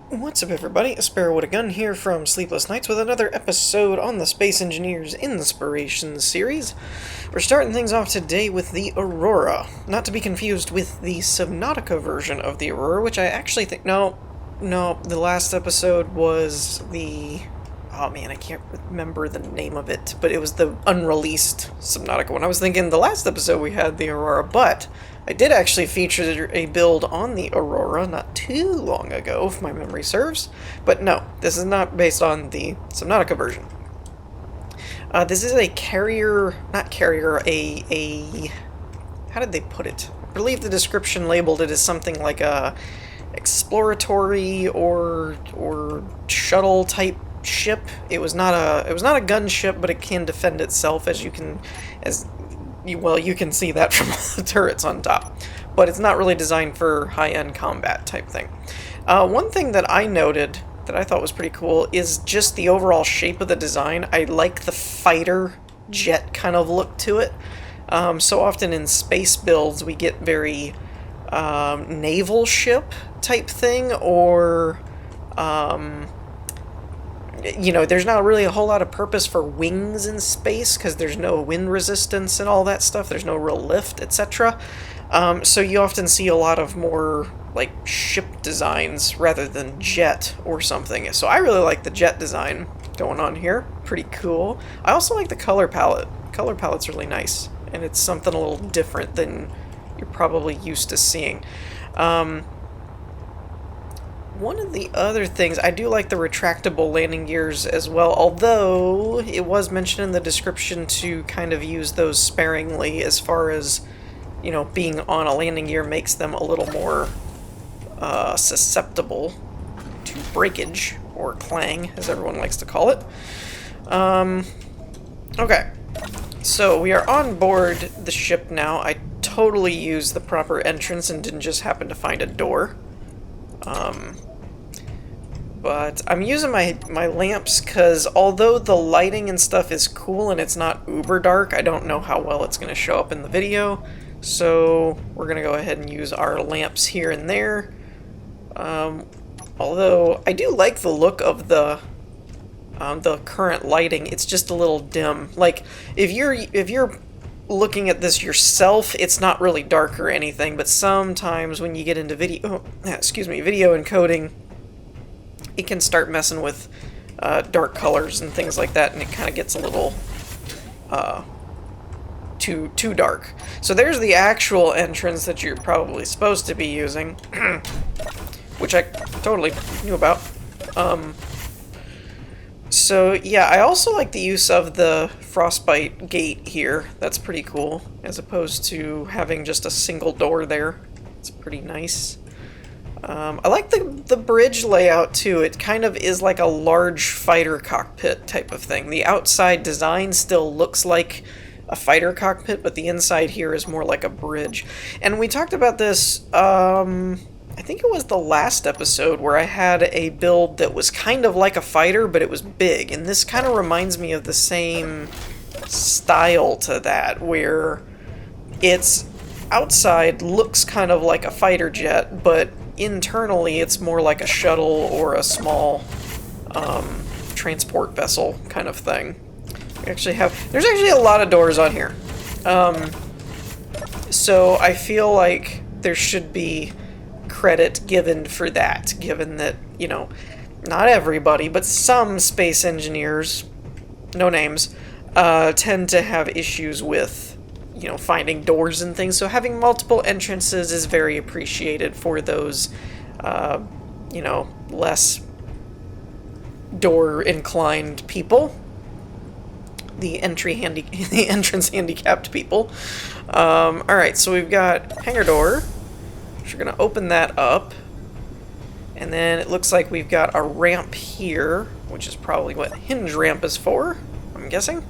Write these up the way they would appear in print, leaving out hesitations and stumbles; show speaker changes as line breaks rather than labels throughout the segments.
What's up, everybody? A Sparrow with a Gun here from Sleepless Nights with another episode on the Space Engineers Inspiration series. We're starting things off today with the Aurora, not to be confused with the Subnautica version of the Aurora, which I actually think... No, the last episode was the... Oh man, I can't remember the name of it, but it was the unreleased Subnautica one. I was thinking the last episode we had the Aurora, but I did actually feature a build on the Aurora not too long ago, if my memory serves. But no, this is not based on the Subnautica version. This is a carrier, not carrier, how did they put it? I believe the description labeled it as something like a exploratory or shuttle type ship. It was not a gunship, but it can defend itself, you can see that from the turrets on top. But it's not really designed for high-end combat type thing. One thing that I noted that I thought was pretty cool is just the overall shape of the design. I like the fighter jet kind of look to it. So often in space builds we get very naval ship type thing, or there's not really a whole lot of purpose for wings in space because there's no wind resistance and all that stuff. There's no real lift, etc. So you often see a lot of more like ship designs rather than jet or something. So I really like the jet design going on here. Pretty cool. I also like the color palette. Color palette's really nice, and it's something a little different than you're probably used to seeing. One of the other things, I do like the retractable landing gears as well, although it was mentioned in the description to kind of use those sparingly, as far as, being on a landing gear makes them a little more susceptible to breakage, or clang, as everyone likes to call it. Okay, so we are on board the ship now. I totally used the proper entrance and didn't just happen to find a door. But I'm using my lamps because although the lighting and stuff is cool and it's not uber dark, I don't know how well it's going to show up in the video. So we're going to go ahead and use our lamps here and there. Although I do like the look of the current lighting. It's just a little dim. Like if you're looking at this yourself, it's not really dark or anything, but sometimes when you get into video encoding, it can start messing with dark colors and things like that, and it kind of gets a little too dark. So there's the actual entrance that you're probably supposed to be using, which I totally knew about. So yeah, I also like the use of the frostbite gate here. That's pretty cool, as opposed to having just a single door there. It's pretty nice. I like the bridge layout too. It kind of is like a large fighter cockpit type of thing. The outside design still looks like a fighter cockpit, but the inside here is more like a bridge. And we talked about this, I think it was the last episode, where I had a build that was kind of like a fighter, but it was big. And this kind of reminds me of the same style to that, where its outside looks kind of like a fighter jet, but internally it's more like a shuttle or a small transport vessel kind of thing. There's actually a lot of doors on here. So I feel like there should be credit given for that, given that, not everybody, but some space engineers, no names, tend to have issues with finding doors and things, so having multiple entrances is very appreciated for those, less door-inclined people. The entrance handicapped people. Alright, so we've got hangar door. We're going to open that up. And then it looks like we've got a ramp here, which is probably what hinge ramp is for, I'm guessing.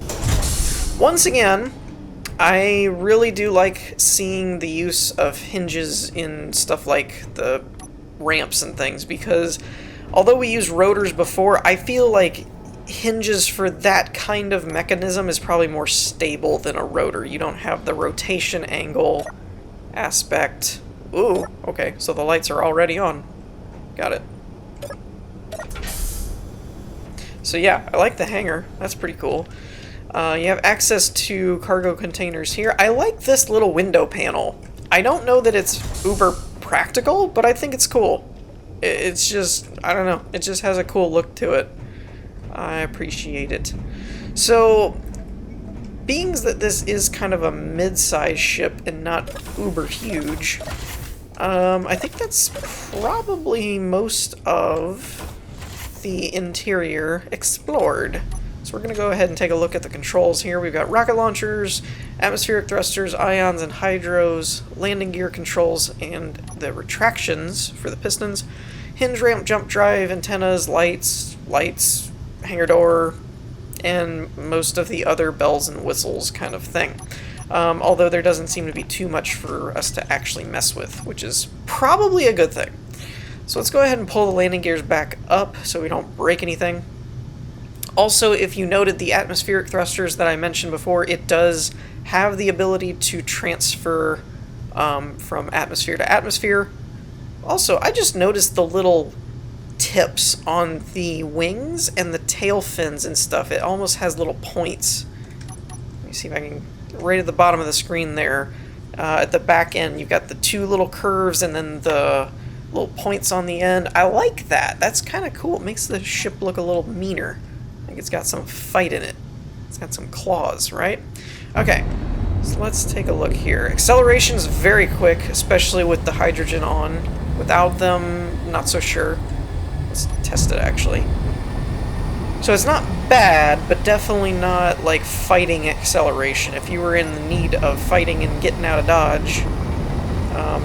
Once again, I really do like seeing the use of hinges in stuff like the ramps and things, because although we used rotors before, I feel like hinges for that kind of mechanism is probably more stable than a rotor. You don't have the rotation angle aspect. Ooh, okay, so the lights are already on. Got it. So yeah, I like the hangar. That's pretty cool. You have access to cargo containers here. I like this little window panel. I don't know that it's uber practical, but I think it's cool. It's just, I don't know, it just has a cool look to it. I appreciate it. So, being that this is kind of a mid-sized ship and not uber huge, I think that's probably most of the interior explored. So we're going to go ahead and take a look at the controls here. We've got rocket launchers, atmospheric thrusters, ions and hydros, landing gear controls, and the retractions for the pistons, hinge ramp, jump drive, antennas, lights, hangar door, and most of the other bells and whistles kind of thing. Although there doesn't seem to be too much for us to actually mess with, which is probably a good thing. So let's go ahead and pull the landing gears back up so we don't break anything. Also, if you noted the atmospheric thrusters that I mentioned before, it does have the ability to transfer from atmosphere to atmosphere. Also, I just noticed the little tips on the wings and the tail fins and stuff. It almost has little points. Let me see if I can... Right at the bottom of the screen there, at the back end, you've got the two little curves and then the little points on the end. I like that. That's kind of cool. It makes the ship look a little meaner. Like it's got some fight in it. It's got some claws, right? Okay, so let's take a look here. Acceleration's very quick, especially with the hydrogen on. Without them, not so sure. Let's test it, actually. So it's not bad, but definitely not, like, fighting acceleration. If you were in the need of fighting and getting out of dodge,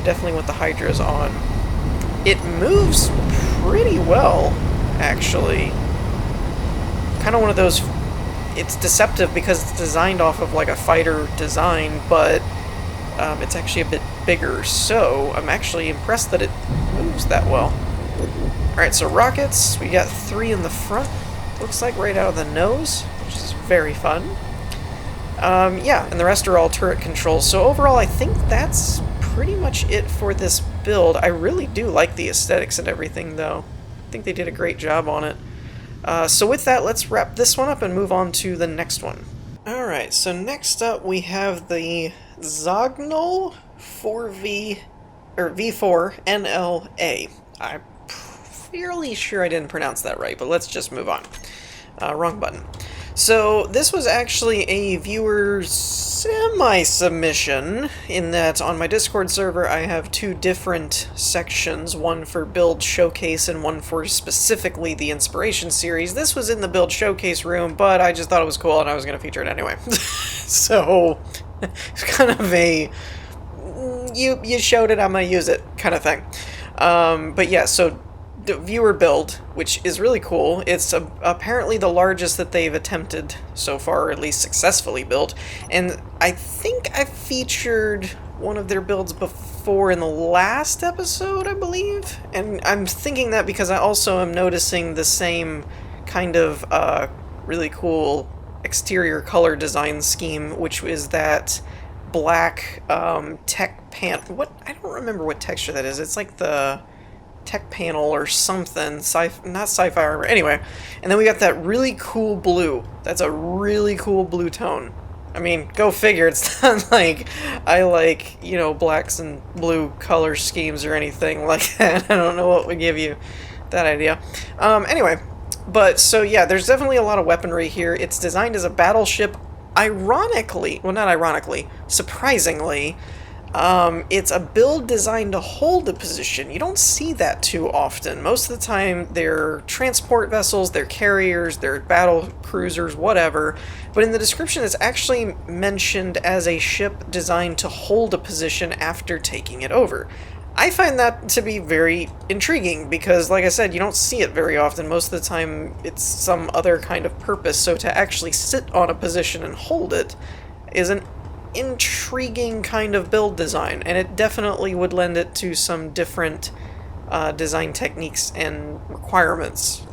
definitely with the hydros on. It moves pretty well, actually. Kind of one of those... It's deceptive because it's designed off of, like, a fighter design, but it's actually a bit bigger. So I'm actually impressed that it moves that well. Alright, so rockets. We got 3 in the front. Looks like right out of the nose, which is very fun. Yeah, and the rest are all turret controls. So overall, I think that's pretty much it for this build. I really do like the aesthetics and everything, though. I think they did a great job on it. So with that, let's wrap this one up and move on to the next one. Alright, so next up we have the Zaghnal V4-NL-A. I'm fairly sure I didn't pronounce that right, but let's just move on. Wrong button. So this was actually a viewer semi-submission, in that on my Discord server I have 2 different sections, one for Build Showcase and one for specifically the Inspiration series. This was in the Build Showcase room, but I just thought it was cool and I was going to feature it anyway. So, it's kind of a, you showed it, I'm going to use it kind of thing. But yeah, so the viewer build, which is really cool. It's apparently the largest that they've attempted so far, or at least successfully built. And I think I featured one of their builds before in the last episode, I believe. And I'm thinking that because I also am noticing the same kind of really cool exterior color design scheme, which is that black tech pan. What? I don't remember what texture that is. It's like the tech panel or something, not sci-fi armor, anyway. And then we got that really cool blue. That's a really cool blue tone. I mean, go figure, it's not like I like, you know, blacks and blue color schemes or anything like that. I don't know what would give you that idea. Anyway, but so yeah, there's definitely a lot of weaponry here. It's designed as a battleship. Ironically, well, not ironically, surprisingly, it's a build designed to hold a position. You don't see that too often. Most of the time, they're transport vessels, they're carriers, they're battle cruisers, whatever. But in the description, it's actually mentioned as a ship designed to hold a position after taking it over. I find that to be very intriguing because, like I said, you don't see it very often. Most of the time, it's some other kind of purpose. So to actually sit on a position and hold it is an intriguing kind of build design, and it definitely would lend it to some different design techniques and requirements.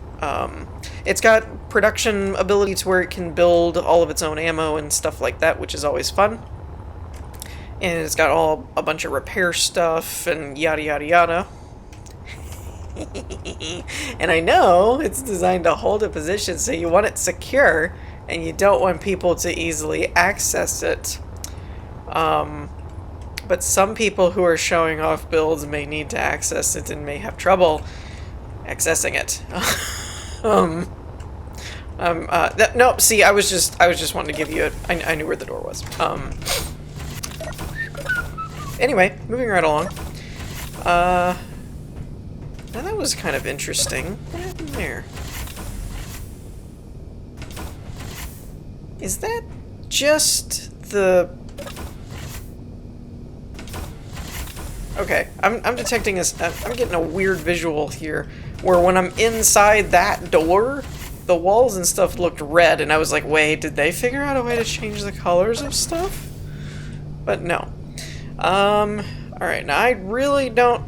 It's got production ability to where it can build all of its own ammo and stuff like that, which is always fun. And it's got a bunch of repair stuff and yada yada yada. And I know it's designed to hold a position, so you want it secure, and you don't want people to easily access it. But some people who are showing off builds may need to access it and may have trouble accessing it. No, see, I was just wanting to give you I knew where the door was. Anyway, moving right along. Now that was kind of interesting. What happened there? Is that just the... Okay, I'm detecting this. I'm getting a weird visual here, where when I'm inside that door, the walls and stuff looked red, and I was like, wait, did they figure out a way to change the colors of stuff? But no. Alright, now I really don't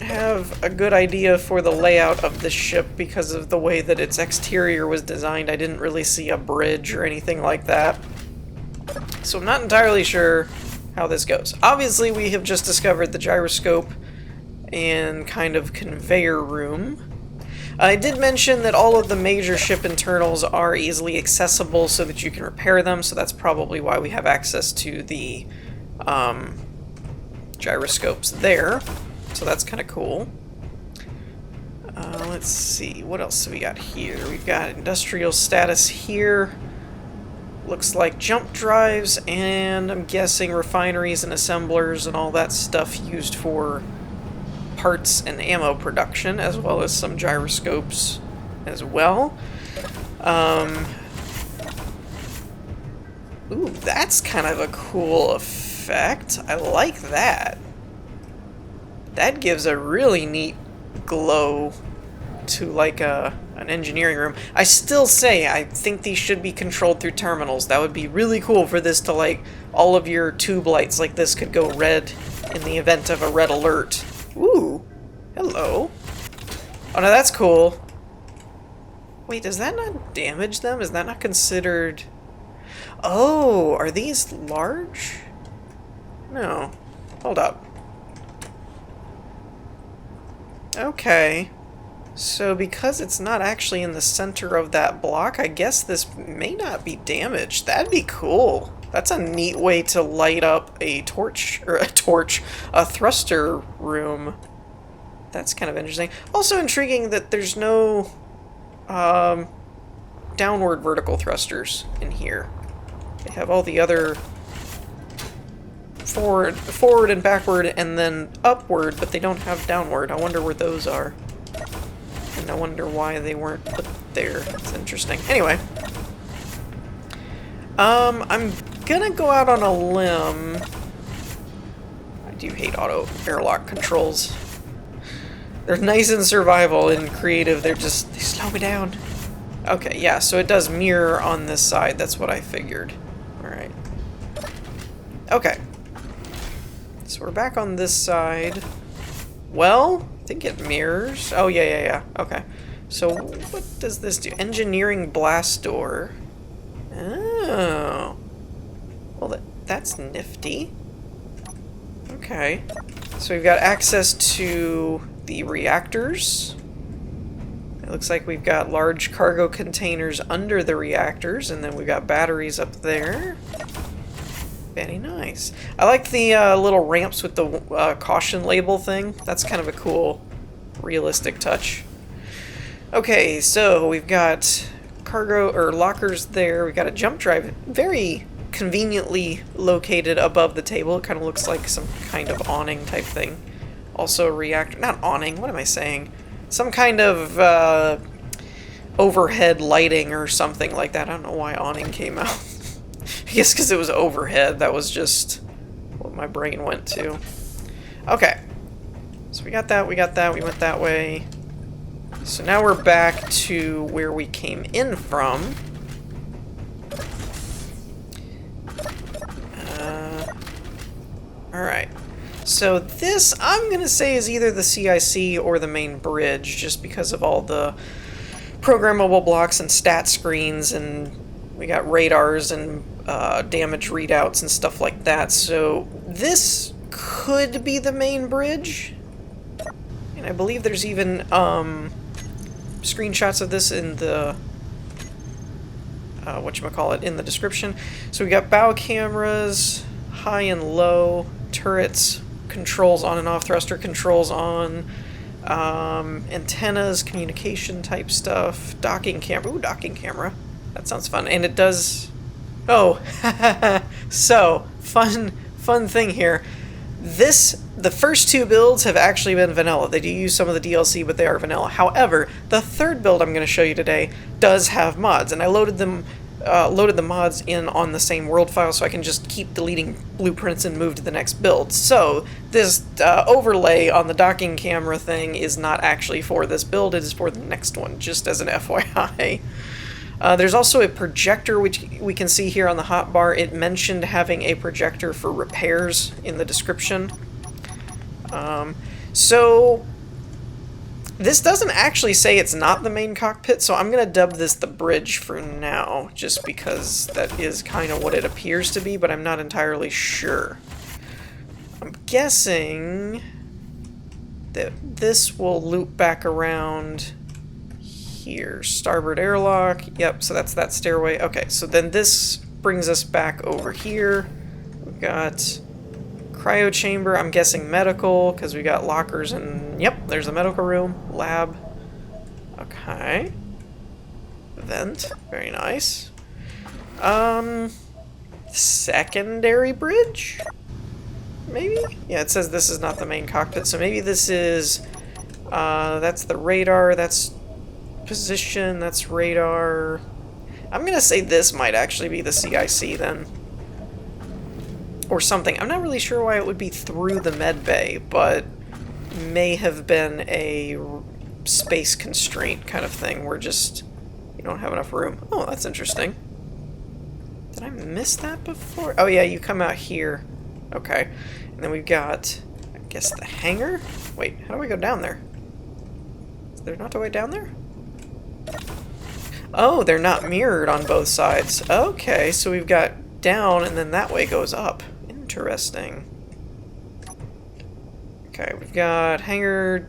have a good idea for the layout of this ship because of the way that its exterior was designed. I didn't really see a bridge or anything like that. So I'm not entirely sure how this goes. Obviously, we have just discovered the gyroscope and kind of conveyor room. I did mention that all of the major ship internals are easily accessible so that you can repair them, so that's probably why we have access to the gyroscopes there. So that's kind of cool. Let's see, what else do we got here? We've got industrial status here. Looks like jump drives, and I'm guessing refineries and assemblers and all that stuff used for parts and ammo production, as well as some gyroscopes as well. Ooh, that's kind of a cool effect. I like that. That gives a really neat glow to like an engineering room. I still say I think these should be controlled through terminals. That would be really cool for this to, like, all of your tube lights like this could go red in the event of a red alert. Ooh, hello. Oh, no, that's cool. Wait, does that not damage them? Is that not considered... Oh, are these large? No. Hold up. Okay. So because it's not actually in the center of that block, I guess this may not be damaged. That'd be cool. That's a neat way to light up a a thruster room. That's kind of interesting. Also intriguing that there's no downward vertical thrusters in here. They have all the other forward and backward and then upward, but they don't have downward. I wonder where those are. And I wonder why they weren't put there. It's interesting. Anyway. I'm gonna go out on a limb. I do hate auto airlock controls. They're nice in survival. In creative, they slow me down. Okay, yeah, so it does mirror on this side. That's what I figured. Alright. Okay. So we're back on this side. Well, I think it mirrors. Oh, yeah. Okay. So what does this do? Engineering blast door. Oh. Well, that's nifty. Okay. So we've got access to the reactors. It looks like we've got large cargo containers under the reactors, and then we've got batteries up there. Very nice. I like the little ramps with the caution label thing. That's kind of a cool, realistic touch. Okay, so we've got cargo or lockers there. We've got a jump drive, very conveniently located above the table. It kind of looks like some kind of awning type thing. Also a reactor, not awning, what am I saying? Some kind of overhead lighting or something like that. I don't know why awning came out. I guess because it was overhead. That was just what my brain went to. Okay. So we got that, we went that way. So now we're back to where we came in from. Alright. So this, I'm gonna say, is either the CIC or the main bridge, just because of all the programmable blocks and stat screens, and we got radars and damage readouts and stuff like that. So this could be the main bridge. I believe there's even screenshots of this in the whatchamacallit, in the description. So we got bow cameras, high and low, turrets, controls on and off, thruster controls on, antennas, communication type stuff, docking camera. Ooh, docking camera. That sounds fun. And it does... Oh, so, fun thing here. The first two builds have actually been vanilla. They do use some of the DLC, but they are vanilla. However, the third build I'm going to show you today does have mods, and I loaded the mods in on the same world file, so I can just keep deleting blueprints and move to the next build. So this overlay on the docking camera thing is not actually for this build, it is for the next one, just as an FYI. There's also a projector, which we can see here on the hotbar. It mentioned having a projector for repairs in the description. So this doesn't actually say it's not the main cockpit, so I'm going to dub this the bridge for now, just because that is kind of what it appears to be, but I'm not entirely sure. I'm guessing that this will loop back around here. Starboard airlock. Yep, so that's that stairway. Okay, so then this brings us back over here. We've got cryo chamber. I'm guessing medical, because we got lockers and... Yep, there's a medical room. Lab. Okay. Vent. Very nice. Secondary bridge? Maybe? Yeah, it says this is not the main cockpit, so maybe this is... that's the radar, that's... position, that's radar. I'm gonna say this might actually be the CIC then. Or something. I'm not really sure why it would be through the med bay, but may have been a space constraint kind of thing where just you don't have enough room. Oh, that's interesting. Did I miss that before? Oh yeah, you come out here. Okay. And then we've got, I guess, the hangar? Wait, how do we go down there? Is there not a way down there? Oh, they're not mirrored on both sides. Okay, so we've got down and then that way goes up. Interesting. Okay, we've got hangar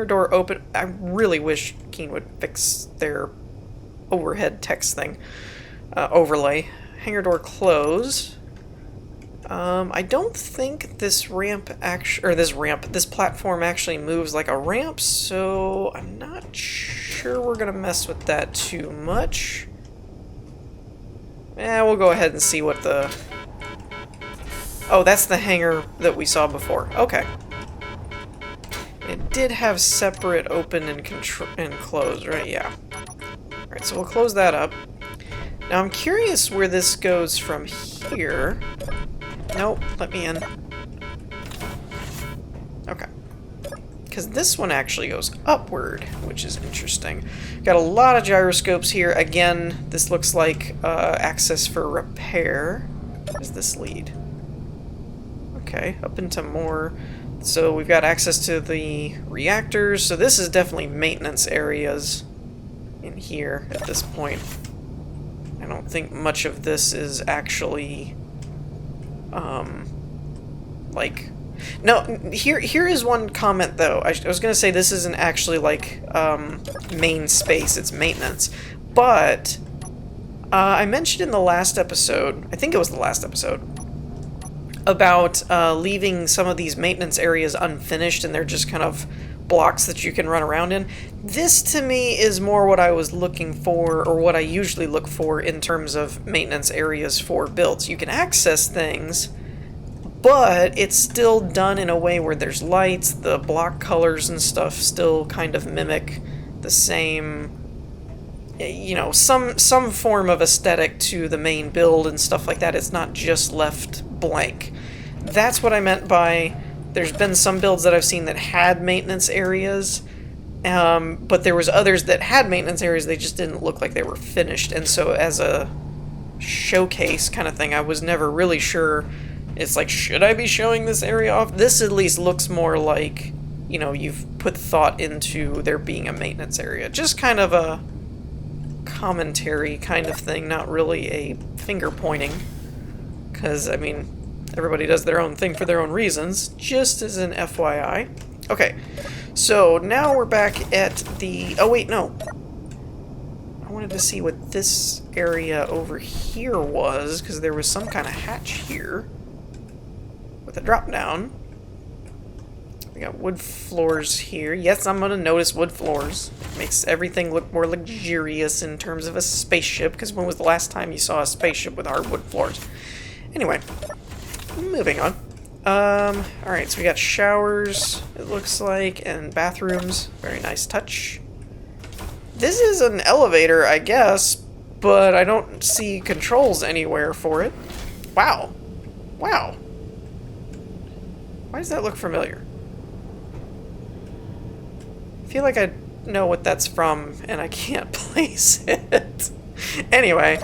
door open. I really wish Keen would fix their overhead text thing. Overlay. Hangar door close. I don't think this this platform actually moves like a ramp, so I'm not sure we're gonna mess with that too much. We'll go ahead and see what the... Oh, that's the hangar that we saw before. Okay. It did have separate open and close, right? Yeah. Alright, so we'll close that up. Now I'm curious where this goes from here. Nope, let me in. Okay. Because this one actually goes upward, which is interesting. Got a lot of gyroscopes here. Again, this looks like access for repair. Where does this lead? Okay, up into more. So we've got access to the reactors. So this is definitely maintenance areas in here at this point. I don't think much of this is actually... like... No, here is one comment, though. I was going to say this isn't actually, like, main space, it's maintenance. But, I mentioned in the last episode, I think it was the last episode, about leaving some of these maintenance areas unfinished, and they're just kind of blocks that you can run around in. This, to me, is more what I was looking for, or what I usually look for in terms of maintenance areas for builds. You can access things, but it's still done in a way where there's lights, the block colors and stuff still kind of mimic the same, you know, some form of aesthetic to the main build and stuff like that. It's not just left blank. That's what I meant by, there's been some builds that I've seen that had maintenance areas, but there was others that had maintenance areas, they just didn't look like they were finished. And so as a showcase kind of thing, I was never really sure. It's like, should I be showing this area off? This at least looks more like, you know, you've put thought into there being a maintenance area. Just kind of a commentary kind of thing, not really a finger pointing. Because, I mean, everybody does their own thing for their own reasons, just as an FYI. Okay, So now we're back at the... Oh wait, no. I wanted to see what this area over here was, because there was some kind of hatch here with a drop down. We got wood floors here. Yes, I'm gonna notice wood floors. Makes everything look more luxurious in terms of a spaceship, because when was the last time you saw a spaceship with hardwood floors? Anyway, moving on. Alright, so we got showers, it looks like, and bathrooms. Very nice touch. This is an elevator, I guess, but I don't see controls anywhere for it. Wow. Wow. Why does that look familiar? I feel like I know what that's from, and I can't place it. Anyway.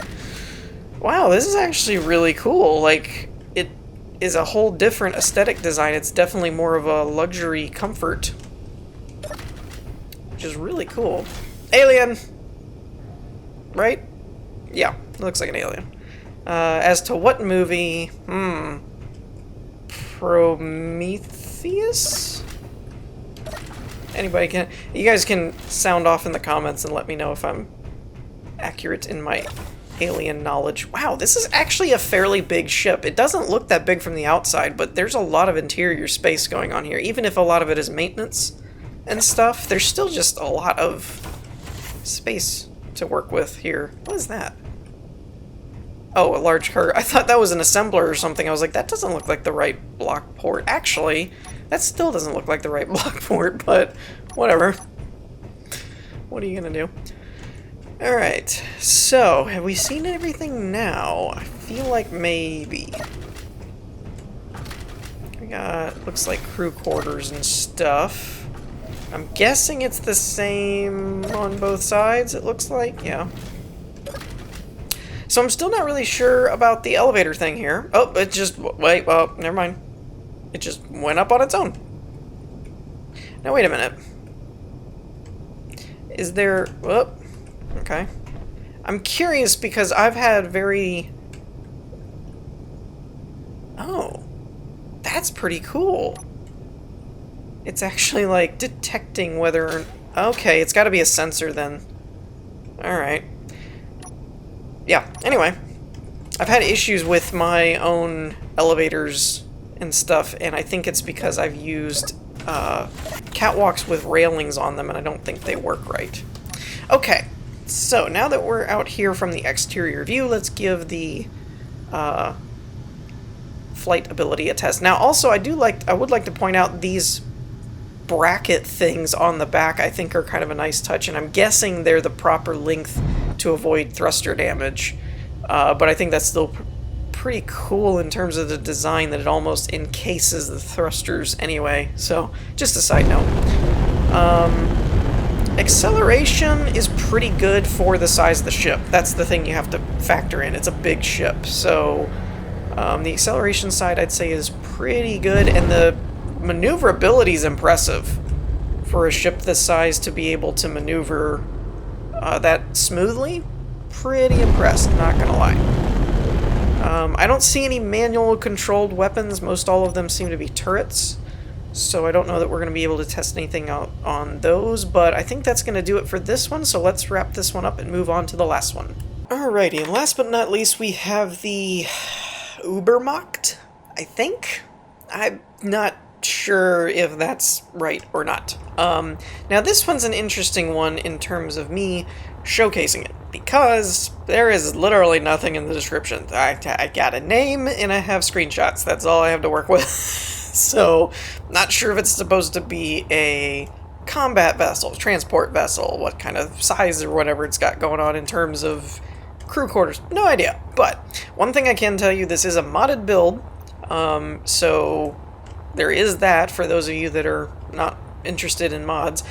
Wow, this is actually really cool. Like, it is a whole different aesthetic design. It's definitely more of a luxury comfort, which is really cool. Alien! Right? Yeah, looks like an alien. As to what movie? Prometheus? Anybody can... You guys can sound off in the comments and let me know if I'm accurate in my alien knowledge. Wow, this is actually a fairly big ship. It doesn't look that big from the outside, but there's a lot of interior space going on here. Even if a lot of it is maintenance and stuff, there's still just a lot of space to work with here. What is that? Oh, a large cargo. I thought that was an assembler or something. I was like, that doesn't look like the right block port. Actually, that still doesn't look like the right block port, but whatever. What are you gonna do? Alright, so, have we seen everything now? I feel like maybe. We got, looks like crew quarters and stuff. I'm guessing it's the same on both sides, it looks like, yeah. So I'm still not really sure about the elevator thing here. Oh, it just, wait, well, never mind. It just went up on its own. Now wait a minute. Is there, whoop, okay. I'm curious because I've had very, oh, that's pretty cool. It's actually like detecting whether, okay, it's gotta be a sensor then. Alright. Yeah, anyway, I've had issues with my own elevators and stuff, and I think it's because I've used catwalks with railings on them, and I don't think they work right. Okay, so now that we're out here from the exterior view, let's give the flight ability a test. Now, also, I would like to point out these bracket things on the back I think are kind of a nice touch, and I'm guessing they're the proper length to avoid thruster damage, but I think that's still pretty cool in terms of the design that it almost encases the thrusters anyway. So just a side note. Acceleration is pretty good for the size of the ship. That's the thing you have to factor in. It's a big ship, so the acceleration side I'd say is pretty good, and the maneuverability is impressive for a ship this size to be able to maneuver that smoothly. Pretty impressed, not gonna lie. I don't see any manual controlled weapons. Most all of them seem to be turrets, so I don't know that we're going to be able to test anything out on those, but I think that's going to do it for this one, so let's wrap this one up and move on to the last one. Alrighty, and last but not least, we have the Ubermacht, I think? I'm not sure if that's right or not. Now this one's an interesting one in terms of me showcasing it, because there is literally nothing in the description. I got a name and I have screenshots. That's all I have to work with. So, not sure if it's supposed to be a combat vessel, transport vessel, what kind of size or whatever it's got going on in terms of crew quarters. No idea. But one thing I can tell you, this is a modded build, so there is that for those of you that are not interested in mods.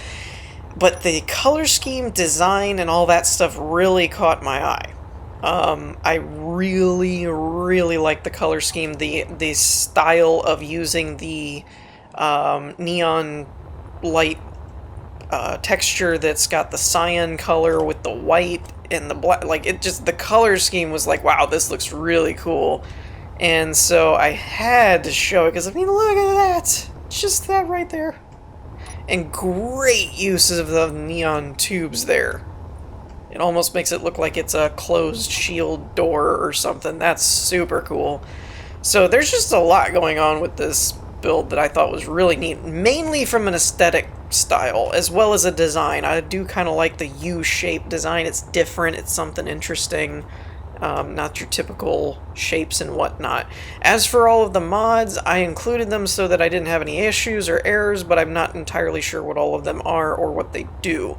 But the color scheme, design, and all that stuff really caught my eye. I really, really like the color scheme, the style of using the neon light texture that's got the cyan color with the white and the black. Like, it just, the color scheme was like, wow, this looks really cool. And so I had to show it, because I mean, look at that. Just that right there. And great use of the neon tubes there. It almost makes it look like it's a closed shield door or something. That's super cool. So there's just a lot going on with this build that I thought was really neat, mainly from an aesthetic style as well as a design. I do kind of like the U-shaped design. It's different, it's something interesting, not your typical shapes and whatnot. As for all of the mods, I included them so that I didn't have any issues or errors, but I'm not entirely sure what all of them are or what they do.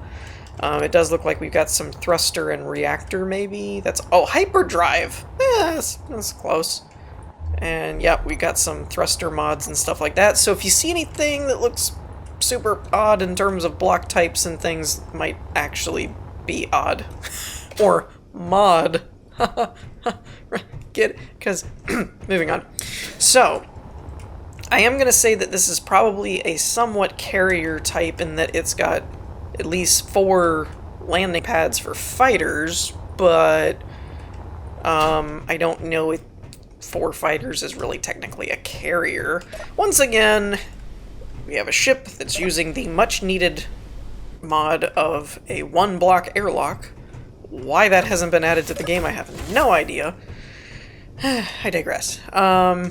It does look like we've got some thruster and reactor, maybe. That's, oh, hyperdrive. Yeah, that's close. And yeah, we got some thruster mods and stuff like that. So if you see anything that looks super odd in terms of block types and things, might actually be odd. Or mod. Get it? Because, moving on. So, I am going to say that this is probably a somewhat carrier type in that it's got at least 4 landing pads for fighters, but I don't know if 4 fighters is really technically a carrier. Once again, we have a ship that's using the much-needed mod of a 1-block airlock. Why that hasn't been added to the game, I have no idea. I digress.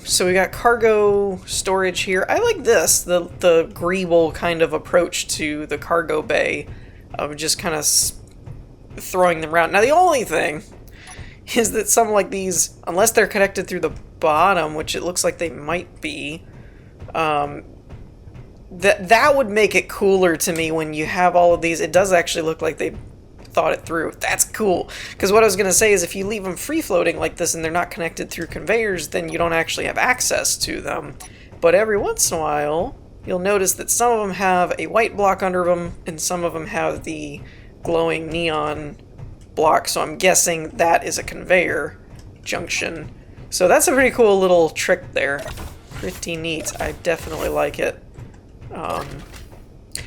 So we got cargo storage here. I like this, the Greeble kind of approach to the cargo bay of just kind of throwing them around. Now the only thing is that some like these, unless they're connected through the bottom, which it looks like they might be, that would make it cooler to me when you have all of these. It does actually look like they thought it through. That's cool. Because what I was going to say is if you leave them free-floating like this and they're not connected through conveyors, then you don't actually have access to them. But every once in a while, you'll notice that some of them have a white block under them, and some of them have the glowing neon block, so I'm guessing that is a conveyor junction. So that's a pretty cool little trick there. Pretty neat. I definitely like it.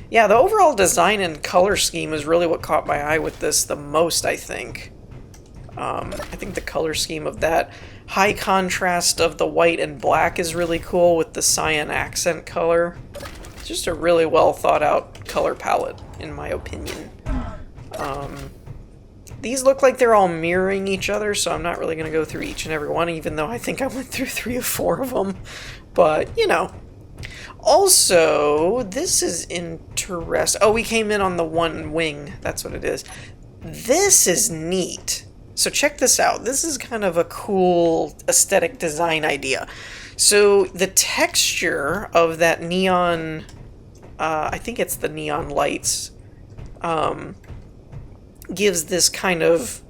Yeah, the overall design and color scheme is really what caught my eye with this the most, I think. I think the color scheme of that high contrast of the white and black is really cool with the cyan accent color. It's just a really well thought out color palette, in my opinion. These look like they're all mirroring each other, so I'm not really going to go through each and every one, even though I think I went through 3 or 4 of them. But, you know. Also, this is interesting. Oh, we came in on the one wing. That's what it is. This is neat. So check this out. This is kind of a cool aesthetic design idea. So the texture of that neon, I think it's the neon lights, gives this kind of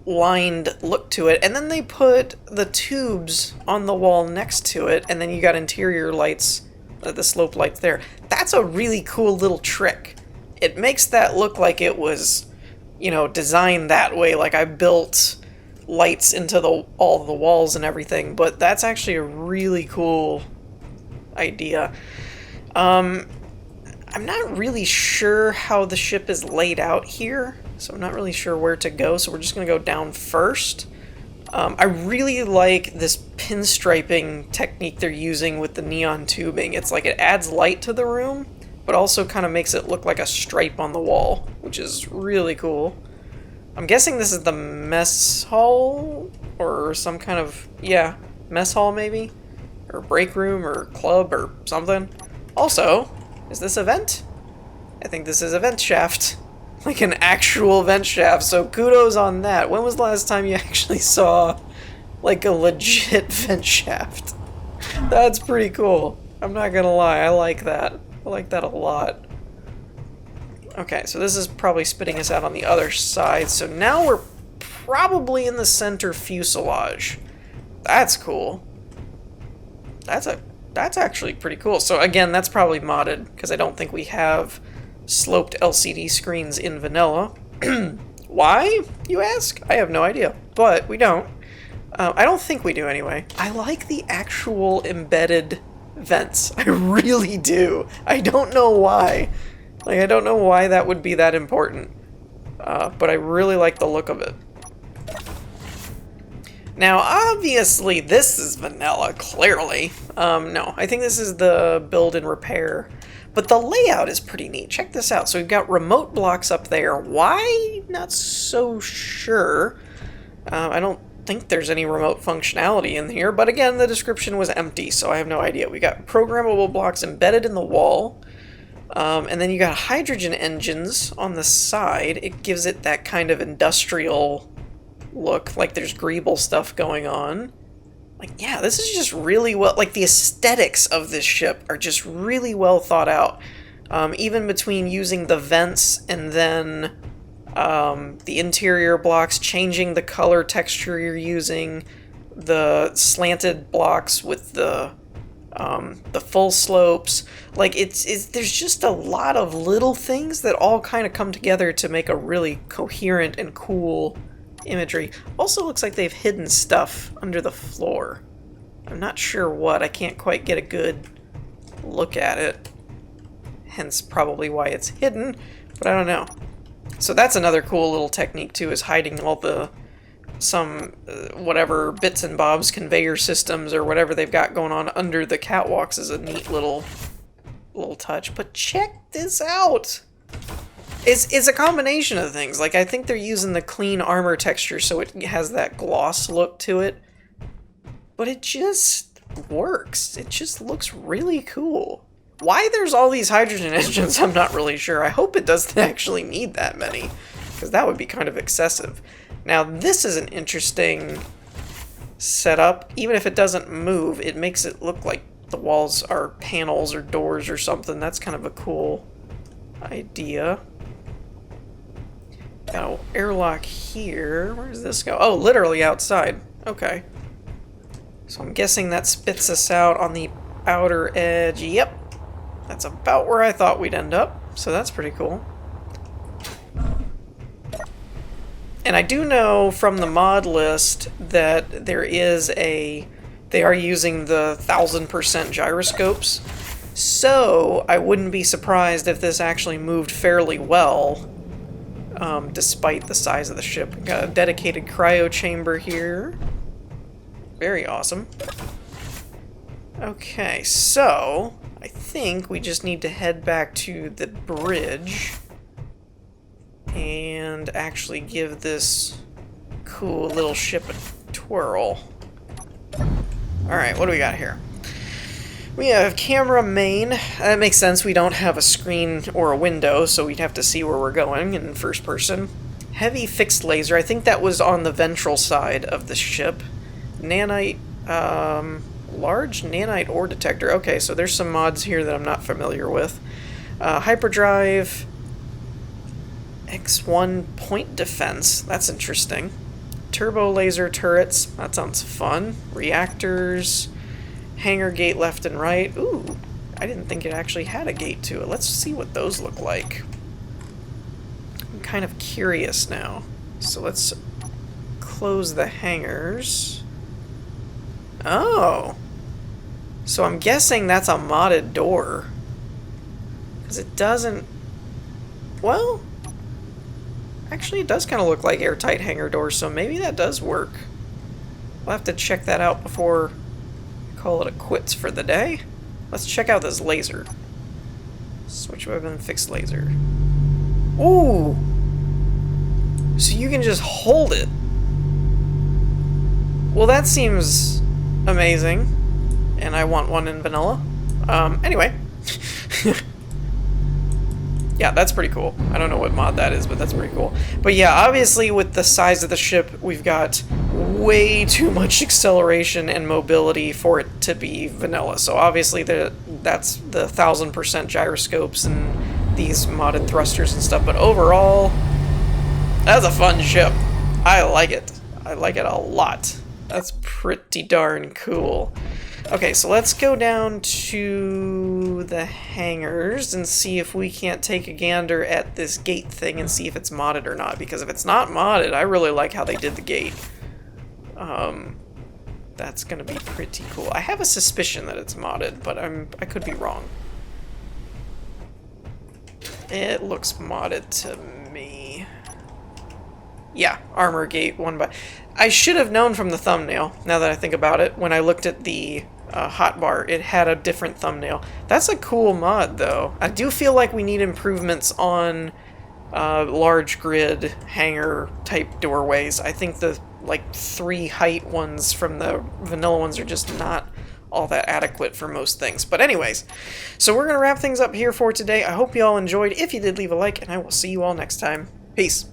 lined look to it, and then they put the tubes on the wall next to it, and then you got interior lights, the slope lights there. That's a really cool little trick. It makes that look like it was, you know, designed that way, like I built lights into all the walls and everything, but that's actually a really cool idea. I'm not really sure how the ship is laid out here, so I'm not really sure where to go, so we're just going to go down first. I really like this pinstriping technique they're using with the neon tubing. It's like it adds light to the room, but also kind of makes it look like a stripe on the wall, which is really cool. I'm guessing this is the mess hall, or some kind of, yeah, mess hall maybe? Or break room, or club, or something. Also, is this a vent? I think this is a vent shaft. Like an actual vent shaft, so kudos on that. When was the last time you actually saw, like, a legit vent shaft? That's pretty cool. I'm not gonna lie, I like that. I like that a lot. Okay, so this is probably spitting us out on the other side, so now we're probably in the center fuselage. That's cool. That's actually pretty cool. So again, that's probably modded, because I don't think we have sloped LCD screens in vanilla. Why, you ask? I have no idea, but we don't. I don't think we do anyway. I like the actual embedded vents. I really do. I don't know why. Like, I don't know why that would be that important. But I really like the look of it. Now, obviously, this is vanilla, clearly. No, I think this is the build and repair. But the layout is pretty neat. Check this out. So we've got remote blocks up there. Why? Not so sure. I don't think there's any remote functionality in here, but again, the description was empty, so I have no idea. We got programmable blocks embedded in the wall, and then you got hydrogen engines on the side. It gives it that kind of industrial look, like there's greeble stuff going on. Like, yeah, this is just really well, like the aesthetics of this ship are just really well thought out. Even between using the vents and then the interior blocks, changing the color texture you're using, the slanted blocks with the full slopes. Like, there's just a lot of little things that all kind of come together to make a really coherent and cool imagery. Also looks like they've hidden stuff under the floor. I'm not sure what. I can't quite get a good look at it. Hence probably why it's hidden, but I don't know. So that's another cool little technique too, is hiding all the whatever bits and bobs conveyor systems or whatever they've got going on under the catwalks is a neat little touch. But check this out. It's a combination of things. Like, I think they're using the clean armor texture so it has that gloss look to it. But it just works. It just looks really cool. Why there's all these hydrogen engines, I'm not really sure. I hope it doesn't actually need that many, because that would be kind of excessive. Now, this is an interesting setup. Even if it doesn't move, it makes it look like the walls are panels or doors or something. That's kind of a cool idea. Got an airlock here. Where does this go? Oh, literally outside. Okay. So I'm guessing that spits us out on the outer edge. Yep. That's about where I thought we'd end up. So that's pretty cool. And I do know from the mod list that they are using the 1000% gyroscopes. So I wouldn't be surprised if this actually moved fairly well. Despite the size of the ship. We've got a dedicated cryo chamber here. Very awesome. Okay, so I think we just need to head back to the bridge and actually give this cool little ship a twirl. Alright, what do we got here? We have camera main. That makes sense. We don't have a screen or a window, so we'd have to see where we're going in first person. Heavy fixed laser. I think that was on the ventral side of the ship. Nanite, large nanite ore detector. Okay, so there's some mods here that I'm not familiar with. Hyperdrive. X1 point defense. That's interesting. Turbo laser turrets. That sounds fun. Reactors. Hangar gate left and right. Ooh, I didn't think it actually had a gate to it. Let's see what those look like. I'm kind of curious now. So let's close the hangars. Oh. So I'm guessing that's a modded door. Because it doesn't... Well... Actually, it does kind of look like airtight hangar doors, so maybe that does work. We'll have to check that out before... call it a quits for the day. Let's check out this laser. Switch weapon, fixed laser. Ooh! So you can just hold it. Well, that seems amazing. And I want one in vanilla. Anyway. Yeah, that's pretty cool. I don't know what mod that is, but that's pretty cool. But yeah, obviously with the size of the ship, we've got way too much acceleration and mobility for it to be vanilla. So obviously that's the 1000% gyroscopes and these modded thrusters and stuff. But overall, that's a fun ship. I like it. I like it a lot. That's pretty darn cool. Okay, so let's go down to the hangars and see if we can't take a gander at this gate thing and see if it's modded or not. Because if it's not modded, I really like how they did the gate. That's gonna be pretty cool. I have a suspicion that it's modded, but I could be wrong. It looks modded to me. Yeah, armor gate, one by... I should have known from the thumbnail, now that I think about it, when I looked at the hotbar, it had a different thumbnail. That's a cool mod, though. I do feel like we need improvements on large grid hangar type doorways. I think the like 3 height ones from the vanilla ones are just not all that adequate for most things. But anyways, so we're gonna wrap things up here for today. I hope you all enjoyed. If you did, leave a like, and I will see you all next time. Peace.